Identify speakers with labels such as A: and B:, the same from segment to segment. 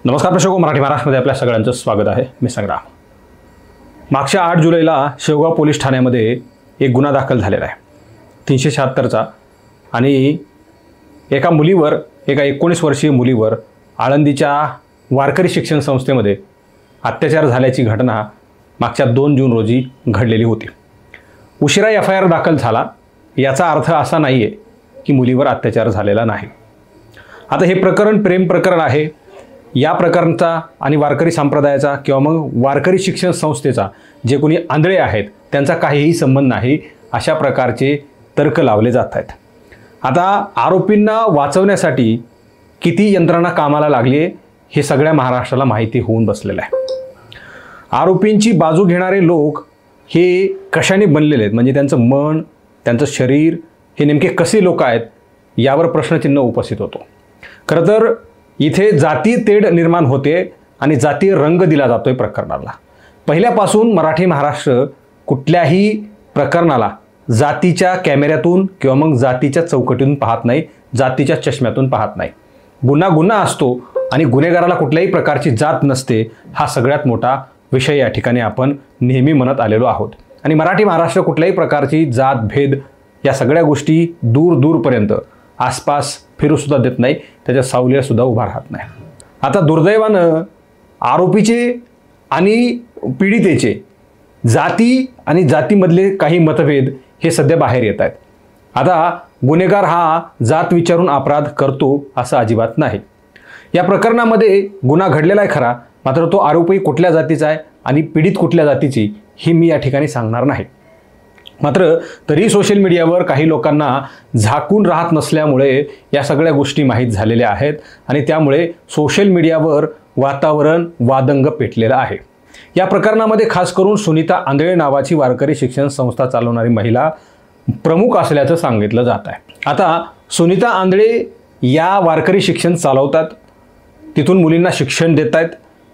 A: नमस्कार प्रेक्षको, मराठी महाराष्ट्रामध्ये आपल्या सगळ्यांचं स्वागत आहे. मी संग्राम. मागच्या 8 जुलैला शेवगाव पोलीस ठाण्यामध्ये एक गुन्हा दाखल झालेला आहे 376चा आणि एका मुलीवर, एका 19 वर्षीय मुलीवर आळंदीच्या वारकरी शिक्षण संस्थेमध्ये अत्याचार झाल्याची घटना मागच्या 2 जून रोजी घडलेली होती. उशिरा FIR दाखल झाला याचा अर्थ असा नाही आहे की मुलीवर अत्याचार झालेला नाही. आता हे प्रकरण प्रेम प्रकरण आहे. या प्रकरणाचा आणि वारकरी संप्रदायाचा किंवा मग वारकरी शिक्षण संस्थेचा जे कोणी आंधळे आहेत त्यांचा काहीही संबंध नाही, अशा प्रकारचे तर्क लावले जात आहेत. आता आरोपींना वाचवण्यासाठी किती यंत्रणा कामाला लागली आहे हे सगळ्या महाराष्ट्राला माहिती होऊन बसलेलं आहे. आरोपींची बाजू घेणारे लोक हे कशाने बनलेले आहेत, म्हणजे त्यांचं मन, त्यांचं शरीर हे नेमके कसे लोक आहेत यावर प्रश्नचिन्ह उपस्थित होतो. खरं तर इथे जाती तेढ निर्माण होते आणि जातीय रंग दिला जातोय प्रकरणाला. पहिल्यापासून मराठी महाराष्ट्र कुठल्याही प्रकरणाला जातीच्या कॅमेऱ्यातून किंवा मग जातीच्या चौकटीतून पाहत नाही, जातीच्या चष्म्यातून पाहत नाही. गुन्हा असतो आणि गुन्हेगाराला कुठल्याही प्रकारची जात नसते, हा सगळ्यात मोठा विषय या ठिकाणी आपण नेहमी म्हणत आलेलो आहोत. आणि मराठी महाराष्ट्र कुठल्याही प्रकारची जात भेद या सगळ्या गोष्टी दूरपर्यंत आसपास फिरूसुद्धा देत नाही, त्याच्या सावलीलासुद्धा उभा राहत नाही. आता दुर्दैवानं आरोपीचे आणि पीडितेचे जाती आणि जातीमधले काही मतभेद हे सध्या बाहेर येत आहेत. आता गुन्हेगार हा जात विचारून अपराध करतो असं अजिबात नाही. या प्रकरणामध्ये गुन्हा घडलेला आहे खरा, मात्र तो आरोपी कुठल्या जातीचा आहे आणि पीडित कुठल्या जातीची हे मी या ठिकाणी सांगणार नाही. मात्र तरी सोशल मीडियावर काही लोकांना झाकून राहत नसल्यामुळे या सगळ्या गोष्टी माहीत झालेल्या आहेत आणि त्यामुळे सोशल मीडियावर वातावरण वादंग पेटलेलं आहे. या प्रकरणामध्ये खास करून सुनीता आंधळे नावाची वारकरी शिक्षण संस्था चालवणारी महिला प्रमुख असल्याचं सांगितलं जात आहे. आता सुनीता आंधळे या वारकरी शिक्षण चालवतात, तिथून मुलींना शिक्षण देत आहेत,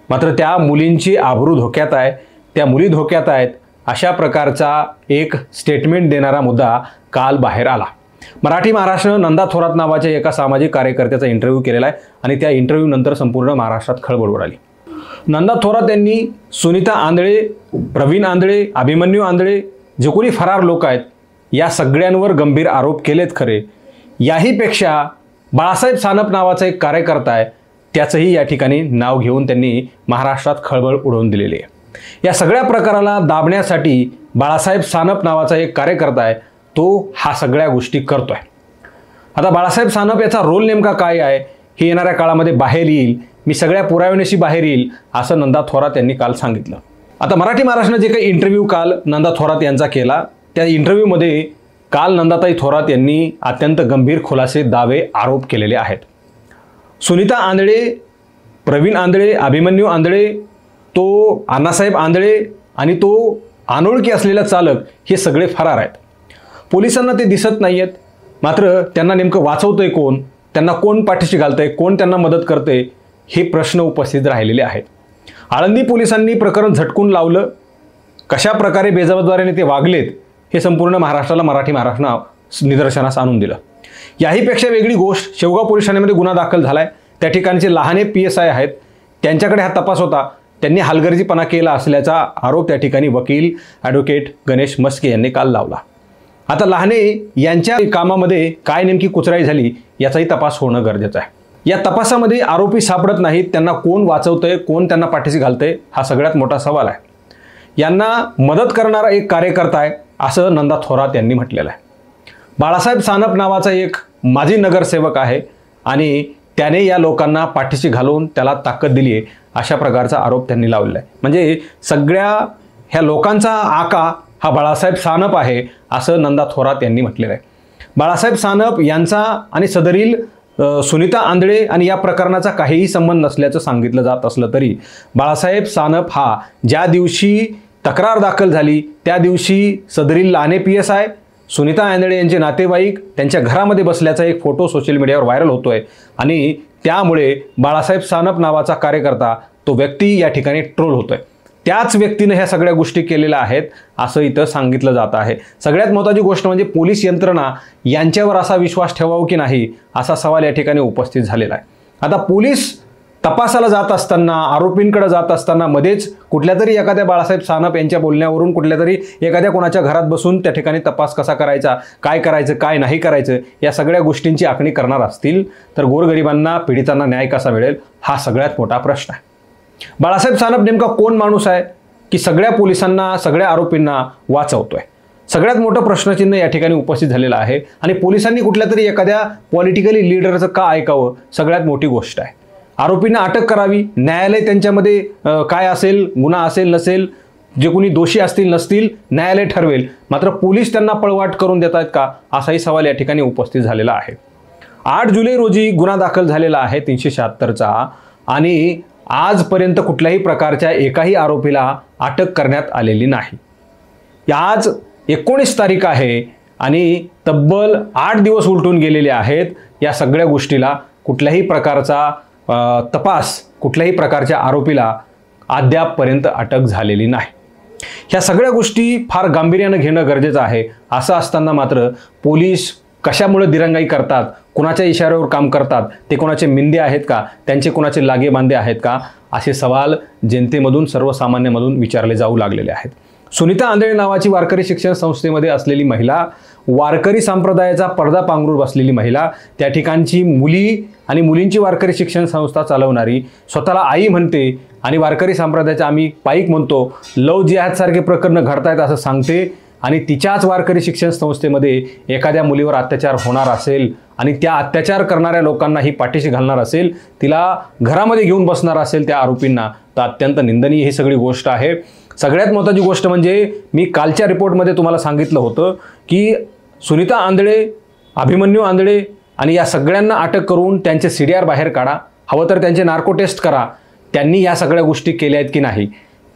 A: मात्र त्या मुलींची आबरू धोक्यात आहे, त्या मुली धोक्यात आहेत, अशा प्रकारचा एक स्टेटमेंट देणारा मुद्दा काल बाहेर आला. मराठी महाराष्ट्रानं नंदा थोरात नावाच्या एका सामाजिक कार्यकर्त्याचा इंटरव्ह्यू केलेला आहे आणि त्या इंटरव्ह्यूनंतर संपूर्ण महाराष्ट्रात खळबळ उडाली. नंदा थोरात यांनी सुनीता आंधळे, प्रवीण आंधळे, अभिमन्यू आंधळे जे कोणी फरार लोक आहेत या सगळ्यांवर गंभीर आरोप केलेत खरे. याहीपेक्षा बाळासाहेब सानप नावाचा एक कार्यकर्ता आहे, त्याचंही या ठिकाणी नाव घेऊन त्यांनी महाराष्ट्रात खळबळ उडवून दिलेली आहे. या सगळ्या प्रकाराला दाबण्यासाठी बाळासाहेब सानप नावाचा एक कार्यकर्ता आहे, तो हा सगळ्या गोष्टी करतोय. आता बाळासाहेब सानप याचा रोल नेमका काय आहे हे येणाऱ्या काळामध्ये बाहेर येईल, मी सगळ्या पुराव्यानिशी बाहेर येईल असं नंदा थोरात यांनी काल सांगितलं. आता मराठी महाराष्ट्रानं जे काही इंटरव्ह्यू काल नंदा थोरात यांचा केला, त्या इंटरव्ह्यूमध्ये काल नंदाताई थोरात यांनी अत्यंत गंभीर खुलासे, दावे, आरोप केलेले आहेत. सुनीता आंधळे, प्रवीण आंधळे, अभिमन्यू आंधळे, तो अण्णासाहेब आंधळे आणि तो अनोळखी असलेला चालक हे सगळे फरार आहेत. पोलिसांना ते दिसत नाही आहेत, मात्र त्यांना नेमकं वाचवतंय कोण, त्यांना कोण पाठीशी घालतंय, कोण त्यांना मदत करतंय हे प्रश्न उपस्थित राहिलेले आहेत. आळंदी पोलिसांनी प्रकरण झटकून लावलं, कशा प्रकारे बेजबाबदारीने ते वागलेत हे संपूर्ण महाराष्ट्राला, मराठी महाराष्ट्रानं निदर्शनास आणून दिलं. याहीपेक्षा वेगळी गोष्ट, शेवगाव पोलीस ठाण्यामध्ये गुन्हा दाखल झाला आहे. त्या ठिकाणचे लहाने PSI आहेत, त्यांच्याकडे हा तपास होता, त्यांनी हलगर्जीपणा केला असल्याचा आरोप त्या ठिकाणी वकील ॲडव्होकेट गणेश मस्के यांनी काल लावला. आता लहाने यांच्या कामामध्ये काय नेमकी कुचराई झाली याचाही तपास होणं गरजेचं आहे. या तपासामध्ये आरोपी सापडत नाहीत, त्यांना कोण वाचवतंय, कोण त्यांना पाठीशी घालतंय हा सगळ्यात मोठा सवाल आहे. यांना मदत करणारा एक कार्यकर्ता आहे असं नंदा थोरात यांनी म्हटलेलं आहे. बाळासाहेब सानप नावाचा एक माजी नगरसेवक आहे आणि त्याने या लोकांना पाठीशी घालून त्याला ताकद दिली आहे अशा प्रकारचा आरोप त्यांनी लावलेला आहे. म्हणजे सगळ्या ह्या लोकांचा आका हा बाळासाहेब सानप आहे असं नंदा थोरात यांनी म्हटलेलं आहे. बाळासाहेब सानप यांचा आणि सदरील सुनीता आंधळे आणि या प्रकरणाचा काहीही संबंध नसल्याचं सांगितलं जात असलं तरी बाळासाहेब सानप हा ज्या दिवशी तक्रार दाखल झाली त्या दिवशी सदरील लहाने PSI, सुनीता आंधळे यांचे नातेवाईक त्यांच्या घरामध्ये बसल्याचा एक फोटो सोशल मीडियावर व्हायरल होतोय आणि त्यामुळे बाळासाहेब सानप नावाचा कार्यकर्ता, तो व्यक्ती या ठिकाणी ट्रोल होतोय. त्याच व्यक्तीने ह्या सगळ्या गोष्टी केलेल्या आहेत असं इथं सांगितलं जात आहे. सगळ्यात महत्त्वाची गोष्ट म्हणजे पोलीस यंत्रणा यांच्यावर असा विश्वास ठेवावा की नाही असा सवाल या ठिकाणी उपस्थित झालेला आहे. आता पोलीस तपासाला जात असताना, आरोपींकडे जात असताना मध्येच कुठल्या तरी एखाद्या बाळासाहेब सानप यांच्या बोलण्यावरून कुठल्या तरी एखाद्या कोणाच्या घरात बसून त्या ठिकाणी तपास कसा करायचा, काय करायचं, काय नाही करायचं, या सगळ्या गोष्टींची आखणी करणार असतील तर गोरगरिबांना, पीडितांना न्याय कसा मिळेल, हा सगळ्यात मोठा प्रश्न आहे. बाळासाहेब सानप नेमका कोण माणूस आहे की सगळ्या पोलिसांना, सगळ्या आरोपींना वाचवतोय? सगळ्यात मोठं प्रश्नचिन्ह या ठिकाणी उपस्थित झालेलं आहे. आणि पोलिसांनी कुठल्या तरी एखाद्या पॉलिटिकली लीडरचं का ऐकावं, सगळ्यात मोठी गोष्ट आहे. आरोपींना अटक करावी, न्यायालय त्यांच्यामध्ये काय असेल, गुन्हा असेल नसेल, जे कोणी दोषी असतील नसतील, न्यायालय ठरवेल. मात्र पोलीस त्यांना पळवाट करून देत आहेत का, असाही सवाल या ठिकाणी उपस्थित झालेला आहे. 8 जुलै रोजी गुन्हा दाखल झालेला आहे 376चा आणि आजपर्यंत कुठल्याही प्रकारच्या एकाही आरोपीला अटक करण्यात आलेली नाही. आज 19 तारीख आहे आणि तब्बल 8 दिवस उलटून गेलेले आहेत. या सगळ्या गोष्टीला कुठल्याही प्रकारचा तपास, कुठल्याही प्रकारच्या आरोपीला अद्यापपर्यंत अटक झालेली नाही. ह्या सगळ्या गोष्टी फार गांभीर्यानं घेणं गरजेचं आहे. असं असताना मात्र पोलीस कशामुळे दिरंगाई करतात, कुणाच्या इशाऱ्यावर काम करतात, ते कोणाचे मिंदे आहेत का, त्यांचे कोणाचे लागे बांधे आहेत का, असे सवाल जनतेमधून, सर्वसामान्यांमधून विचारले जाऊ लागलेले आहेत. सुनीता आंधळे नावाची वारकरी शिक्षण संस्थेमध्ये असलेली महिला, वारकरी संप्रदायाचा पडदा पांघरून बसलेली महिला, त्या ठिकाणची मुली आणि मुलींची वारकरी शिक्षण संस्था चालवणारी, स्वतःला आई म्हणते आणि वारकरी संप्रदायाचा आम्ही पाईक म्हणतो, लव जिहाद सारखे प्रकरण घडतायत असं सांगते आणि तिच्याच वारकरी शिक्षण संस्थेमध्ये एखाद्या मुलीवर अत्याचार होणार असेल आणि त्या अत्याचार करणाऱ्या लोकांना ही पाठीशी घालणार असेल, तिला घरामध्ये घेऊन बसणार असेल त्या आरोपींना, तर अत्यंत निंदनीय ही सगळी गोष्ट आहे. सगळ्यात महत्त्वाची गोष्ट म्हणजे मी कालच्या रिपोर्टमध्ये तुम्हाला सांगितलं होतं की सुनीता आंधळे, अभिमन्यू आंधळे आणि या सगळ्यांना अटक करून त्यांचे CDR बाहेर काढा, हवं तर त्यांचे नार्को टेस्ट करा. त्यांनी या सगळ्या गोष्टी केल्या आहेत की नाही.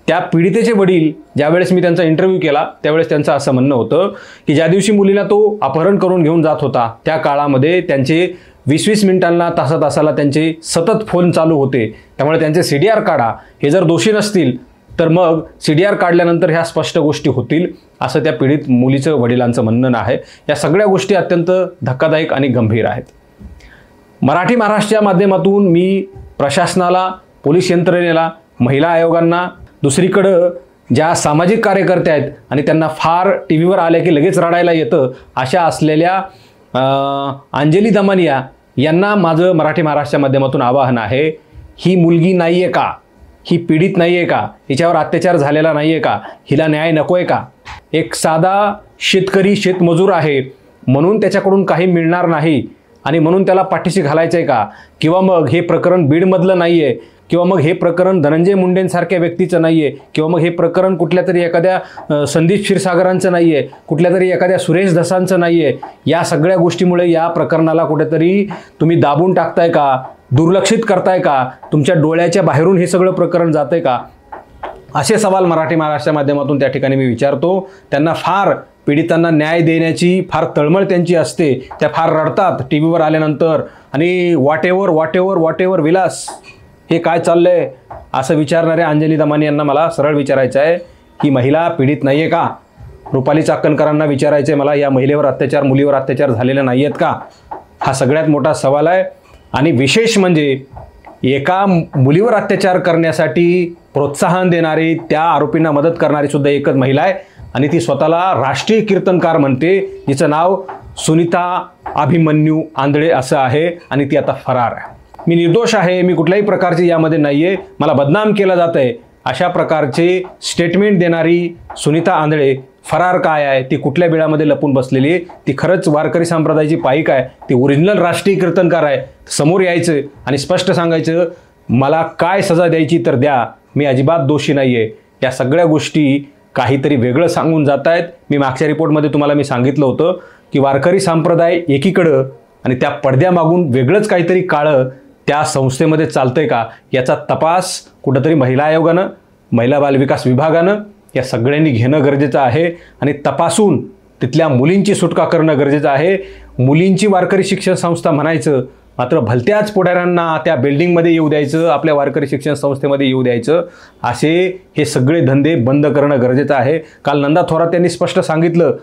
A: त्या पीडितेचे वडील, ज्यावेळेस मी त्यांचा इंटरव्ह्यू केला त्यावेळेस त्यांचं असं म्हणणं होतं की ज्या दिवशी मुलीला तो अपहरण करून घेऊन जात होता त्या काळामध्ये त्यांचे 20-20 मिनिटांना, तासाला त्यांचे सतत फोन चालू होते. त्यामुळे त्यांचे CDR काढा. हे जर दोषी नसतील तर मग CDR काढल्यानंतर ह्या स्पष्ट गोष्टी होतील, असं त्या पीडित मुलीचं वडिलांचं म्हणणं आहे. या सगळ्या गोष्टी अत्यंत धक्कादायक आणि गंभीर आहेत. मराठी महाराष्ट्राच्या माध्यमातून मी प्रशासनाला, पोलीस यंत्रणेला, महिला आयोगांना, दुसरीकडं ज्या सामाजिक कार्यकर्त्या आहेत आणि त्यांना फार TV वर आल्या की लगेच रडायला येतं अशा असलेल्या अंजली दमानिया यांना माझं मराठी महाराष्ट्राच्या माध्यमातून आवाहन आहे, ही मुलगी नाही आहे का, ही पीडित नाही आहे का, हिच्यावर अत्याचार झालेला नाही आहे का, हिला न्याय नको आहे का? एक साधा शेतकरी, शेतमजूर आहे म्हणून त्याच्याकडून काही मिळणार नाही आणि म्हणून त्याला पाठीशी घालायचं आहे का? किंवा मग हे प्रकरण बीडमधलं नाही आहे, किंवा मग हे प्रकरण धनंजय मुंडेंसारख्या व्यक्तीचं नाही आहे, किंवा मग हे प्रकरण कुठल्या तरी एखाद्या संदीप क्षीरसागरांचं नाही आहे, कुठल्या तरी एखाद्या सुरेश धसांचं नाही आहे. या सगळ्या गोष्टीमुळे या प्रकरणाला कुठेतरी तुम्ही दाबून टाकताय का, दुर्लक्षित करताय का, तुमच्या डोळ्याच्या बाहेरून हे सगळं प्रकरण जातंय का, असे सवाल मराठी महाराष्ट्राच्या माध्यमातून त्या ठिकाणी मी विचारतो. त्यांना फार, पीडितांना न्याय देण्याची फार तळमळ त्यांची असते. त्या फार रडतात TV वर आल्यानंतर आणि वॉटेवर विलास, हे काय चाललंय असं विचारणाऱ्या अंजली दमानी यांना मला सरळ विचारायचं आहे, ही महिला पीडित नाही आहे का? रुपाली चाकणकरांना विचारायचं आहे मला, या महिलेवर अत्याचार, मुलीवर अत्याचार झालेले नाही आहेत का? हा सगळ्यात मोठा सवाल आहे. आणि विशेष म्हणजे एका मुलीवर अत्याचार करण्यासाठी प्रोत्साहन देणारी, त्या आरोपींना मदत करणारी सुद्धा एकच महिला आहे आणि ती स्वतःला राष्ट्रीय कीर्तनकार म्हणते, जिचं नाव सुनीता अभिमन्यू आंधळे असं आहे आणि ती आता फरार आहे. मी निर्दोष आहे, मी कुठल्याही प्रकारची यामध्ये नाही आहे, मला बदनाम केलं जात आहे, अशा प्रकारचे स्टेटमेंट देणारी सुनीता आंधळे फरार काय आहे, ती कुठल्या बिळामध्ये लपून बसलेली आहे, ती खरंच वारकरी संप्रदायाची पाईक आहे, ती ओरिजिनल राष्ट्रीय कीर्तनकार आहे, समोर यायचं आणि स्पष्ट सांगायचं, मला काय सजा द्यायची तर द्या, मी अजिबात दोषी नाही आहे. या सगळ्या गोष्टी काहीतरी वेगळं सांगून जात आहेत. मी मागच्या रिपोर्टमध्ये तुम्हाला मी सांगितलं होतं की वारकरी संप्रदाय एकीकडं आणि त्या पडद्यामागून वेगळंच काहीतरी काळं त्या संस्थेमध्ये चालतंय का, याचा तपास कुठंतरी महिला आयोगानं, महिला बालविकास विभागानं या सगळ्यांनी घेणं गरजेचं आहे आणि तपासून तिथल्या मुलींची सुटका करणं गरजेचं आहे. मुलींची वारकरी शिक्षण संस्था म्हणायचं, मात्र भलत्याच पुढाऱ्यांना त्या बिल्डिंगमध्ये येऊ द्यायचं, आपल्या वारकरी शिक्षण संस्थेमध्ये येऊ द्यायचं, असे हे सगळे धंदे बंद करणं गरजेचं आहे. काल नंदा थोरात यांनी स्पष्ट सांगितलं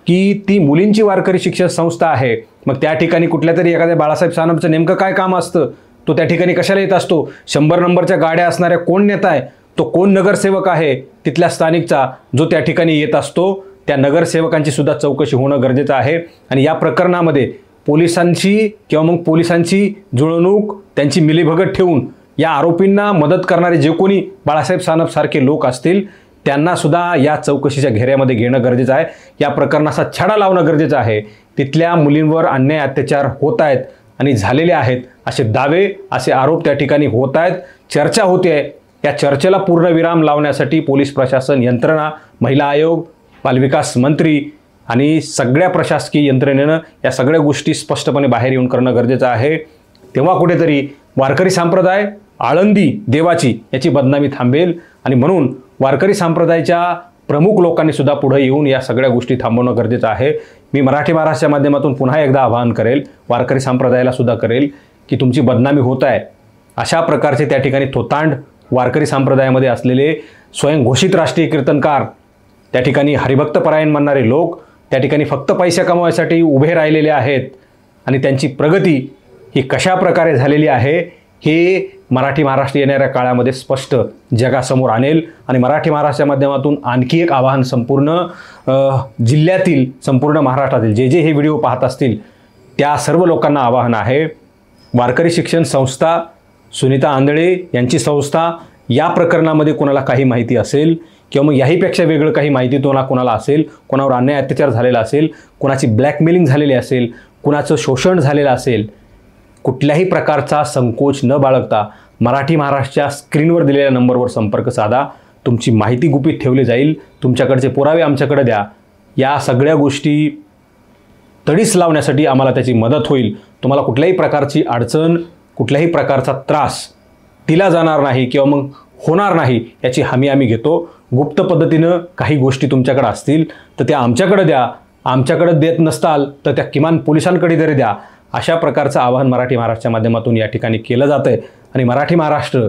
A: की ती मुलींची वारकरी शिक्षण संस्था आहे, मग त्या ठिकाणी कुठल्या तरी एखाद्या बाळासाहेब सानपचं नेमकं काय काम असतं? तो त्या ठिकाणी कशाला येत असतो? 100 नंबरच्या गाड्या असणाऱ्या कोण नेता आहे, तो कोण नगरसेवक आहे तिथल्या स्थानिकचा, जो त्या ठिकाणी येत असतो, त्या नगरसेवकांची सुद्धा चौकशी होणं गरजेचं आहे. आणि या प्रकरणामध्ये पोलिसांची किंवा मग पोलिसांची जुळवणूक, त्यांची मिलीभगत ठेवून या आरोपींना मदत करणारे जे कोणी बाळासाहेब सानपसारखे लोक असतील त्यांना सुद्धा या चौकशीच्या घेऱ्यामध्ये घेणं गरजेचं आहे. या प्रकरणाचा छडा लावणं गरजेचं आहे. तिथल्या मुलींवर अन्याय अत्याचार होत आहेत आणि झालेले आहेत असे दावे, असे आरोप त्या ठिकाणी होत आहेत, चर्चा होते आहे. या चर्चेला पूर्णविराम लावण्यासाठी पोलीस प्रशासन यंत्रणा, महिला आयोग, बालविकास मंत्री आणि सगळ्या प्रशासकीय यंत्रणेनं या सगळ्या गोष्टी स्पष्टपणे बाहेर येऊन करणं गरजेचं आहे. तेव्हा कुठेतरी वारकरी संप्रदाय, आळंदी देवाची याची बदनामी थांबेल. आणि म्हणून वारकरी संप्रदायाच्या प्रमुख लोकांनी सुद्धा पुढे येऊन या सगळ्या गोष्टी थांबवणं गरजेचं आहे. मी मराठी महाराष्ट्राच्या माध्यमातून पुन्हा एकदा आवाहन करेल, वारकरी संप्रदायाला सुद्धा करेल की तुमची बदनामी होत आहे. अशा प्रकारचे त्या ठिकाणी थोतांड वारकरी संप्रदायामध्ये असलेले स्वयंघोषित राष्ट्रीय कीर्तनकार, त्या ठिकाणी हरिभक्त परायण म्हणणारे लोक त्या ठिकाणी फक्त पैसे कमवायसाठी उभे राहिलेले आहेत. आणि त्यांची प्रगती ही कशा प्रकारे झालेली आहे हे मराठी महाराष्ट्र येणाऱ्या काळामध्ये स्पष्ट जगासमोर आणेल. आणि मराठी महाराष्ट्राच्या माध्यमातून आणखी एक आवाहन संपूर्ण जिल्ह्यातील, संपूर्ण महाराष्ट्रातील जे हे व्हिडिओ पाहत असतील त्या सर्व लोकांना आवाहन आहे, वारकरी शिक्षण संस्था, सुनीता आंधळे यांची संस्था, या प्रकरणामध्ये कोणाला काही माहिती असेल किंवा मग याहीपेक्षा वेगळं काही माहिती कोणाला असेल, कोणावर अन्याय अत्याचार झालेला असेल, कोणाची ब्लॅकमेलिंग झालेली असेल, कुणाचं शोषण झालेलं असेल, कुठल्याही प्रकारचा संकोच न बाळगता मराठी महाराष्ट्राच्या स्क्रीनवर दिलेल्या नंबरवर संपर्क साधा. तुमची माहिती गुपित ठेवली जाईल. तुमच्याकडचे पुरावे आमच्याकडे द्या. या सगळ्या गोष्टी तडीस लावण्यासाठी आम्हाला त्याची मदत होईल. तुम्हाला कुठल्याही प्रकारची अडचण, कुठल्याही प्रकारचा त्रास दिला जाणार नाही किंवा मग होणार नाही याची हमी आम्ही घेतो. गुप्त पद्धतीनं काही गोष्टी तुमच्याकडे असतील तर त्या आमच्याकडे द्या. आमच्याकडे देत नसताल तर त्या किमान पोलिसांकडे तरी द्या. अशा प्रकारचं आवाहन मराठी महाराष्ट्राच्या माध्यमातून या ठिकाणी केलं जातं आहे. आणि मराठी महाराष्ट्र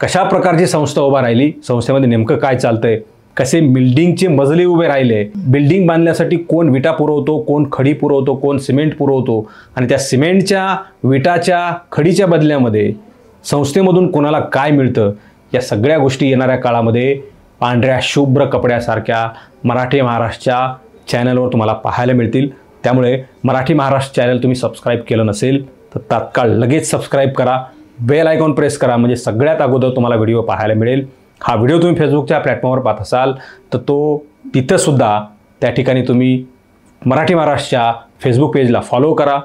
A: कशा प्रकारची संस्था उभा राहिली, संस्थेमध्ये नेमकं काय चालतंय, कसे बिल्डिंगचे मजले उभे राहिले, बिल्डिंग बांधण्यासाठी कोण विटा पुरवतो, कोण खडी पुरवतो, कोण सिमेंट पुरवतो, आणि त्या सिमेंटच्या, विटाच्या, खडीच्या बदल्यामध्ये संस्थेमधून कोणाला काय मिळतं, या सगळ्या गोष्टी येणाऱ्या काळामध्ये पांढऱ्या शुभ्र कपड्यासारख्या मराठी महाराष्ट्राच्या चॅनलवर तुम्हाला पाहायला मिळतील. त्यामुळे मराठी महाराष्ट्र चॅनल तुम्ही सबस्क्राईब केलं नसेल तर तात्काळ लगेच सबस्क्राईब करा, बेल आयकॉन प्रेस करा, म्हणजे सगळ्यात अगोदर तुम्हाला व्हिडिओ पाहायला मिळेल. हा व्हिडिओ तुम्ही फेसबुकच्या प्लॅटफॉर्मवर पाहत असाल तर तो तिथंसुद्धा त्या ठिकाणी तुम्ही मराठी महाराष्ट्राच्या फेसबुक पेजला फॉलो करा,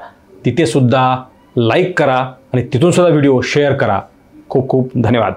A: तिथेसुद्धा लाईक करा आणि तिथूनसुद्धा व्हिडिओ शेअर करा. खूप खूप धन्यवाद.